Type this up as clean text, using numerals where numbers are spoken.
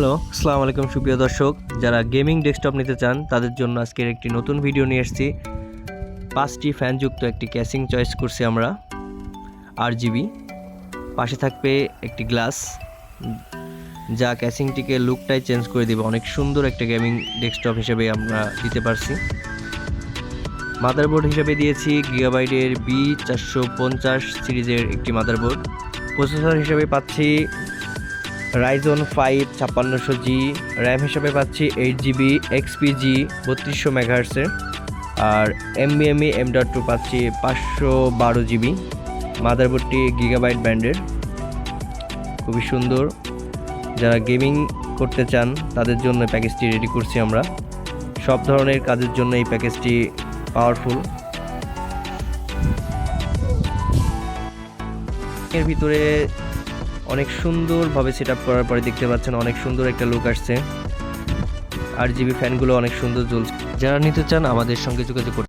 Hello, আসসালামু আলাইকুম সুপ্রিয় দর্শক। যারা গেমিং ডেস্কটপ নিতে চান তাদের জন্য আজকের একটি নতুন ভিডিও নিয়ে এসেছি। 5টি ফ্যানযুক্ত একটি ক্যাসিং চয়েস করছি আমরা, RGB। পাশে থাকবে একটি গ্লাস, যা ক্যাসিংটিকে লুকটাই চেঞ্জ করে দেবে। অনেক সুন্দর একটা গেমিং ডেস্কটপ হিসেবে আমরা দিতে পারছি। মাদারবোর্ড হিসেবে দিয়েছি গিগাবাইটের B450 সিরিজের একটি মাদারবোর্ড। প্রসেসর হিসেবে পাচ্ছি Ryzen 5 5600G, র্যাম হিসেবে পাচ্ছি 8GB XPG 3200 MHz, আর NVMe M.2 পাচ্ছি 512GB। মাদারবোর্ডটি গিগাবাইট ব্র্যান্ডের, খুবই সুন্দর। যারা গেমিং করতে চান তাদের জন্য প্যাকেজটি রেডি করছি আমরা। সব ধরনের কাজের জন্য এই প্যাকেজটি পাওয়ারফুল। এর ভিতরে অনেক সুন্দরভাবে সেট আপ করার পরে দেখতে পাচ্ছেন অনেক সুন্দর একটা লুক আসছে। RGB ফ্যানগুলো অনেক সুন্দর জ্বলছে। যারা নিতে চান আমাদের সঙ্গে যোগাযোগ করতে